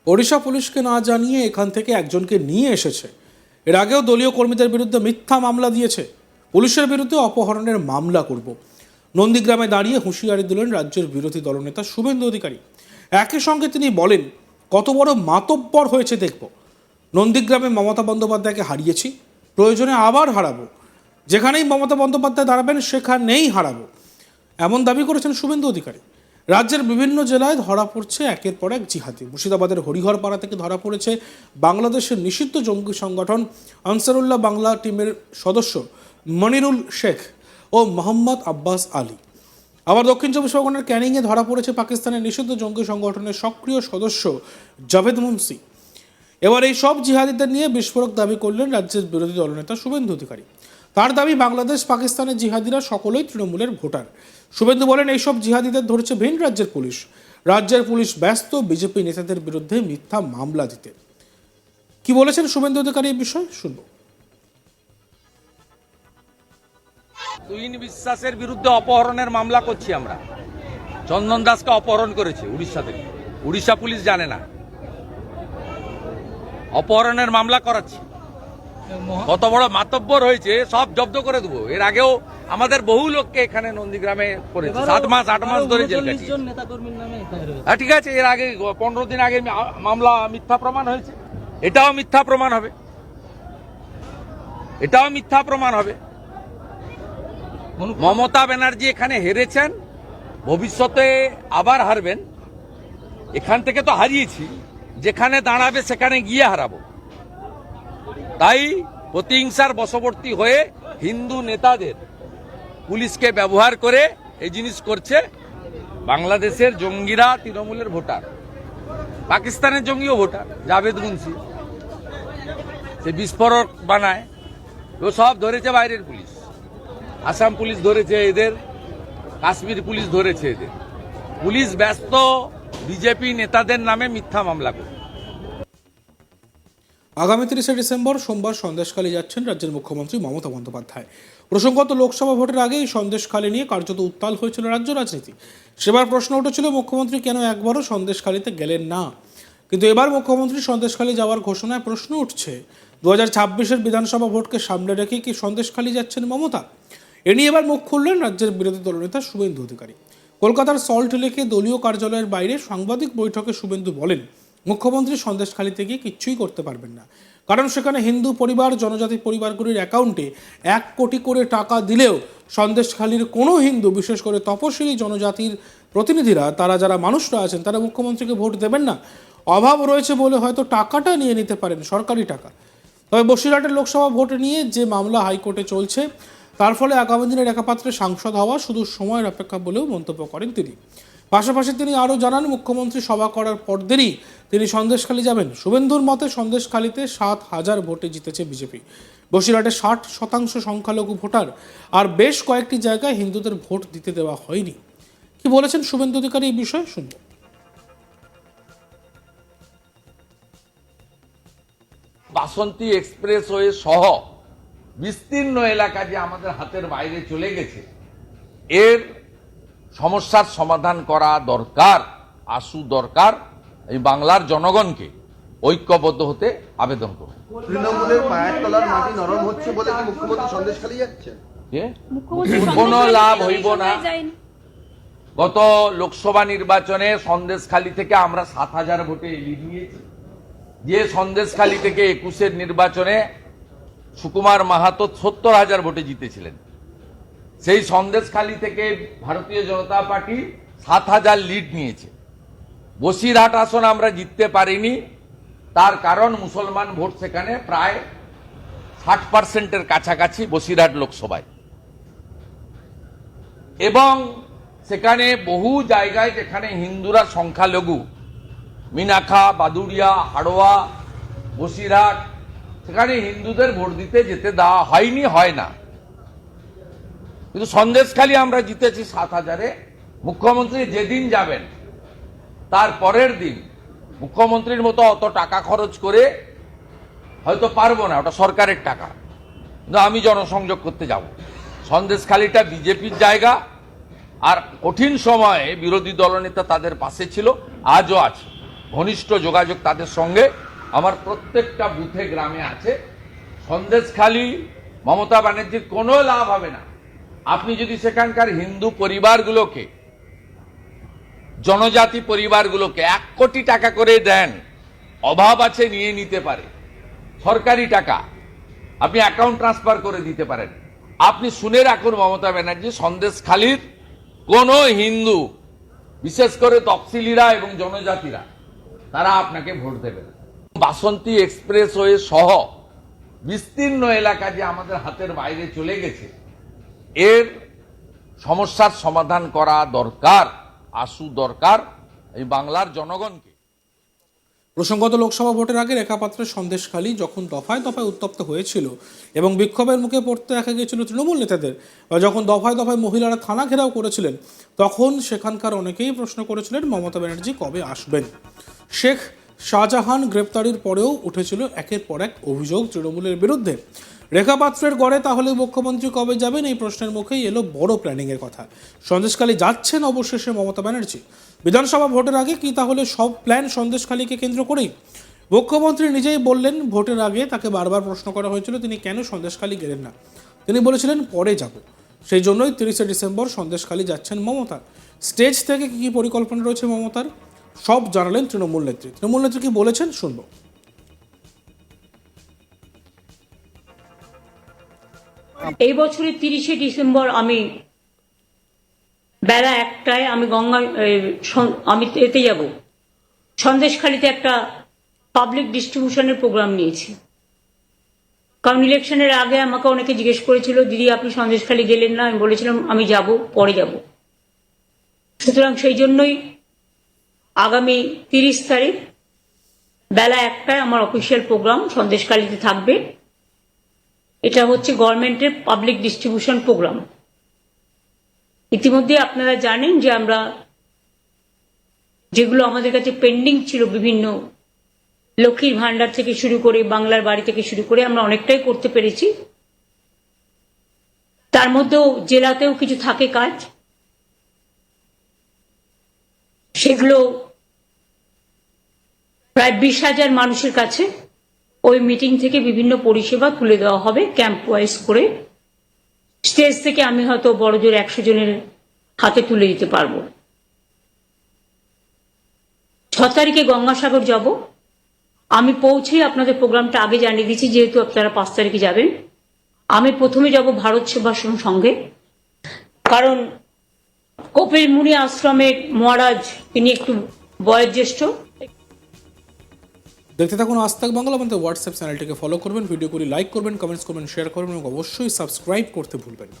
ওড়িশা পুলিশকে না জানিয়ে এখান থেকে একজনকে নিয়ে এসেছে। এর আগেও দলীয় কর্মীদের বিরুদ্ধে মিথ্যা মামলা দিয়েছে। পুলিশের বিরুদ্ধে অপহরণের মামলা করব। নন্দীগ্রামে দাঁড়িয়ে হুঁশিয়ারি দিলেন রাজ্যের বিরোধী দলনেতা শুভেন্দু অধিকারী। একই সঙ্গে তিনি বলেন, কত বড় মাতব্বর হয়েছে দেখব। নন্দীগ্রামে মমতা বন্দ্যোপাধ্যায়কে হারিয়েছি, প্রয়োজনে আবার হারাবো। যেখানেই মমতা বন্দ্যোপাধ্যায় দাঁড়াবেন সেখানেই হারাবো, এমন দাবি করেছেন শুভেন্দু অধিকারী। রাজ্যের বিভিন্ন জেলায় ধরা পড়ছে একের পর এক জিহাদি। মুর্শিদাবাদের হরিহরপাড়া থেকে ধরা পড়েছে বাংলাদেশের নিষিদ্ধ জঙ্গি সংগঠন আনসারুল্লাহ বাংলা টিমের সদস্য মনিরুল শেখ ও মোহাম্মদ আব্বাস আলী। আবার দক্ষিণ চব্বিশ পরগনার ক্যানিংয়ে ধরা পড়েছে পাকিস্তানের নিষিদ্ধ জঙ্গি সংগঠনের সক্রিয় সদস্য জাভেদ মুন্সি। এবার এই সব জিহাদিদের নিয়ে বিস্ফোরক দাবি করলেন রাজ্যের বিরোধী দলনেতা শুভেন্দু অধিকারী। তার দাবি, বাংলাদেশ পাকিস্তানের জিহাদিরা সকলেই তৃণমূলের ভোটার। শুভেন্দু বলেন, এইসব জিহাদিদের ধরেছে ভিন রাজ্যের পুলিশ। রাজ্যের পুলিশ ব্যস্ত বিজেপি নেতাদের বিরুদ্ধে মিথ্যা মামলা দিতে। কি বলেছেন শুভেন্দু অধিকারী এই বিষয়ে শুনব। তুহিন বিশ্বাসের বিরুদ্ধে অপহরণের মামলা করছি আমরা। চন্দন দাসকে অপহরণ করেছে উড়িষ্যা থেকে। উড়িষ্যা পুলিশ জানে না, অপহরণের মামলা করাচ্ছি। কত বড় মাতব্বর হয়েছে, সব জব্দ করে দেবো। এর আগেও আমাদের বহু লোককে এখানে নন্দীগ্রামে করেছে। 8 মাস ধরে জেল কাটিয়েছে। ঠিক আছে, এর আগে 15 দিন আগে মামলা মিথ্যা প্রমাণ হয়েছে। এটাও মিথ্যা প্রমাণ হবে, এটাও মিথ্যা প্রমাণ হবে। মমতা ব্যানার্জি এখানে হেরেছেন, ভবিষ্যতে আবার হারবেন। এখান থেকে তো হারিয়েছি, যেখানে দাঁড়াবে সেখানে গিয়ে হারাবো। তাই প্রতিহিংসার বশবর্তী হয়ে হিন্দু নেতাদের পুলিশকে ব্যবহার করে এই জিনিস করছে। বাংলাদেশের জঙ্গিরা তৃণমূলের ভোটার, পাকিস্তানের জঙ্গিও ভোটার। জাভেদ মুন্সি সে বিস্ফোরক বানায়, ও সব ধরেছে বাইরের পুলিশ। আসাম পুলিশ ধরেছে এদের, কাশ্মীর পুলিশ ধরেছে এদের। পুলিশ ব্যস্ত বিজেপি নেতাদের নামে মিথ্যা মামলা করে। আগামী 30শে ডিসেম্বর সোমবার সন্দেশখালী যাচ্ছেন রাজ্যের মুখ্যমন্ত্রী মমতা বন্দ্যোপাধ্যায়। প্রসঙ্গত, লোকসভা ভোটের আগেই সন্দেশখালী নিয়ে কার্যত উত্তাল হয়েছিল রাজ্য রাজনীতি। সেবার প্রশ্ন উঠেছিল, মুখ্যমন্ত্রী কেন একবারও সন্দেশখালীতে গেলেন না। কিন্তু এবার মুখ্যমন্ত্রী সন্দেশখালী যাওয়ার ঘোষণায় প্রশ্ন উঠছে, 2026-এর বিধানসভা ভোটকে সামনে রেখে কি সন্দেশখালী যাচ্ছেন মমতা? এ নিয়ে এবার মুখ খুললেন রাজ্যের বিরোধী দলনেতা শুভেন্দু অধিকারী। কলকাতার সল্ট লেকে দলীয় কার্যালয়ের বাইরে সাংবাদিক বৈঠকে শুভেন্দু বলেন, মুখ্যমন্ত্রী সন্দেশখালীতে গিয়ে কিচ্ছুই করতে পারবেন না, কারণ সেখানে হিন্দু পরিবার, জনজাতি পরিবারগুলির অ্যাকাউন্টে 1 কোটি করে টাকা দিলেও সন্দেশখালীর কোনো হিন্দু, বিশেষ করে তপশিলি জনজাতির প্রতিনিধিরা, তারা যারা মানুষরা আছেন, তারা মুখ্যমন্ত্রীকে ভোট দেবেন না। অভাব রয়েছে বলে হয়তো টাকাটা নিয়ে নিতে পারেন, সরকারি টাকা। তবে বসিরহাটের লোকসভা ভোট নিয়ে যে মামলা হাইকোর্টে চলছে, তার ফলে আগামী দিনের একাপাত্রে সাংসদ হওয়া শুধু সময়ের অপেক্ষা বলেও মন্তব্য করেন তিনি। পাশাপাশি তিনি আরও জানান, মুখ্যমন্ত্রী সভা করার পরদিনই তিনি সন্দেশখালী যাবেন। শুভেন্দুর মতে সন্দেশখালীতে 7,000 ভোটে জিতেছে বিজেপি। বসিরহাটে 60% সংখ্যালঘু ভোটার, আর বেশ কয়েকটি জায়গায় হিন্দুদের ভোট দিতে দেওয়া হয়নি। কি বলেছেন শুভেন্দু অধিকারী এই বিষয়ে শুনব। বাসন্তী এক্সপ্রেসওয়ে সহ বিস্তীর্ণ এলাকা যে আমাদের হাতের বাইরে চলে গেছে, এর সমস্যার সমাধান করা দরকার, দরকার। এই বাংলার জনগণকে ঐক্যবদ্ধ হতে আবেদন করব। তৃণমূলের পায়ের তলার মাটি নরম হচ্ছে বলে কি মুখ্যমন্ত্রী সন্দেশখালী যাচ্ছেন? কোনো লাভ হইব না। গত লোকসভা নির্বাচনে সন্দেশখালী থেকে আমরা 7,000 ভোটে লিড নিয়েছি। যে সন্দেশখালী থেকে 21-এর নির্বাচনে সুকুমার মাহাতো 70,000 ভোটে জিতেছিলেন, সেই সন্দেশখালী থেকে ভারতীয় জনতা পার্টি 7,000 লিড নিয়েছে। বসিরহাট আসন আমরা জিততে পারিনি, তার কারণ মুসলমান ভোট সেখানে প্রায় 60%-এর কাছাকাছি বসিরহাট লোকসভায়, এবং সেখানে বহু জায়গায় যেখানে হিন্দুরা সংখ্যালঘু, মিনাখা, বাদুড়িয়া, হাড়োয়া, বসিরহাট, সেখানে হিন্দুদের ভোট দিতে যেতে দেওয়া হয়নি, হয় না। কিন্তু সন্দেশখালী আমরা জিতেছি 7,000-এ। মুখ্যমন্ত্রী যেদিন যাবেন তার পরের দিন মুখ্যমন্ত্রীর মতো অত টাকা খরচ করে হয়তো পারবো না, ওটা সরকারের টাকা, কিন্তু আমি জনসংযোগ করতে যাব। সন্দেশখালীটা বিজেপির জায়গা, আর কঠিন সময়ে বিরোধী দলনেতা তাদের পাশে ছিল, আজও আছে। ঘনিষ্ঠ যোগাযোগ তাদের সঙ্গে আমার প্রত্যেকটা বুথে গ্রামে আছে। সন্দেশখালী মমতা ব্যানার্জির কোনো লাভ হবে না আপনি যদি সেখানকার হিন্দু পরিবারগুলোকে, জনজাতি পরিবারগুলোকে 1 কোটি টাকা করে দেন, অভাব আছে নিয়ে নিতে পারে, সরকারি টাকা আপনি অ্যাকাউন্ট ট্রান্সফার করে দিতে পারেন। আপনি শুনে রাখুন মমতা ব্যানার্জি, সন্দেশখালীর কোন হিন্দু, বিশেষ করে তফসিলিরা এবং জনজাতিরা, তারা আপনাকে ভোট দেবে না। বাসন্তী এক্সপ্রেসওয়ে সহ বিস্তীর্ণ এলাকা যে আমাদের হাতের বাইরে চলে গেছে, এর সমস্যার সমাধান করা দরকার, দরকার এই বাংলার জনগণকে। প্রসঙ্গত লোকসভা ভোটের আগে রেখা পাত্রের সন্দেশখালী যখন দফায় দফায় উত্তপ্ত হয়েছিল এবং বিক্ষোভের মুখে পড়তে দেখা গিয়েছিল তৃণমূল নেতাদের, বা যখন দফায় দফায় মহিলারা থানা ঘেরাও করেছিলেন, তখন সেখানকার অনেকেই প্রশ্ন করেছিলেন মমতা ব্যানার্জি কবে আসবেন। শেখ শাহজাহান গ্রেপ্তারির পরেও উঠেছিল একের পর এক অভিযোগ তৃণমূলের বিরুদ্ধে। রেখা পাত্রের গড়ে তাহলে মুখ্যমন্ত্রী কবে যাবেন, এই প্রশ্নের মুখেই এলো বড় প্ল্যানিংয়ের কথা। সন্দেশখালী যাচ্ছেন অবশেষে মমতা ব্যানার্জি। বিধানসভা ভোটের আগে কি তাহলে সব প্ল্যান সন্দেশখালীকে কেন্দ্র করেই? মুখ্যমন্ত্রী নিজেই বললেন, ভোটের আগে তাকে বারবার প্রশ্ন করা হয়েছিল তিনি কেন সন্দেশখালী গেলেন না, তিনি বলেছিলেন পরে যাব। সেই জন্যই 30শে ডিসেম্বর সন্দেশখালী যাচ্ছেন মমতা। স্টেজ থেকে কি পরিকল্পনা রয়েছে মমতার, সব জানালেন তৃণমূল নেত্রী। তৃণমূল নেত্রী কি বলেছেন শুনবো। এই বছরের 30শে ডিসেম্বর আমি বেলা 1টায় আমি আমি এতে যাব, সন্দেশখালীতে একটা পাবলিক ডিস্ট্রিবিউশনের প্রোগ্রাম নিয়েছি। কারণ ইলেকশনের আগে আমাকে অনেকে জিজ্ঞেস করেছিল, দিদি আপনি সন্দেশখালী গেলেন না, আমি বলেছিলাম আমি যাব, পরে যাব। সুতরাং সেই জন্যই আগামী 30 তারিখ বেলা 1টায় আমার অফিসিয়াল প্রোগ্রাম সন্দেশখালীতে থাকবে। এটা হচ্ছে গভর্নমেন্টের পাবলিক ডিস্ট্রিবিউশন প্রোগ্রাম। ইতিমধ্যে আপনারা জানেন যে আমরা যেগুলো আমাদের কাছে পেন্ডিং ছিল, বিভিন্ন লক্ষ্মীর ভান্ডার থেকে শুরু করে বাংলার বাড়ি থেকে শুরু করে আমরা অনেকটাই করতে পেরেছি। তার মধ্যেও জেলাতেও কিছু থাকে কাজ, সেগুলো প্রায় 20,000 মানুষের কাছে ওই মিটিং থেকে বিভিন্ন পরিষেবা তুলে দেওয়া হবে ক্যাম্প ওয়াইজ করে। স্টেজ থেকে আমি হয়তো বড়জোর 100 জনের হাতে তুলে দিতে পারবো। 6 তারিখে গঙ্গাসাগর যাব। আমি পৌঁছে আপনাদের প্রোগ্রামটা আগে জানিয়ে দিচ্ছি, যেহেতু আপনারা 5 তারিখে যাবেন। আমি প্রথমে যাব ভারত সেবাশ্রম সংঘে, কারণ কপিল মুনি আশ্রমের মহারাজ তিনি একটু বয়োজ্যেষ্ঠ। দেখতে থাকুন আজ তাক বাংলা। আমাদের হোয়াটসঅ্যাপ চ্যানেলটিকে ফলো করবেন, ভিডিওগুলি লাইক করবেন, কমেন্টস করবেন, শেয়ার করবেন এবং অবশ্যই সাবস্ক্রাইব করতে ভুলবেন না।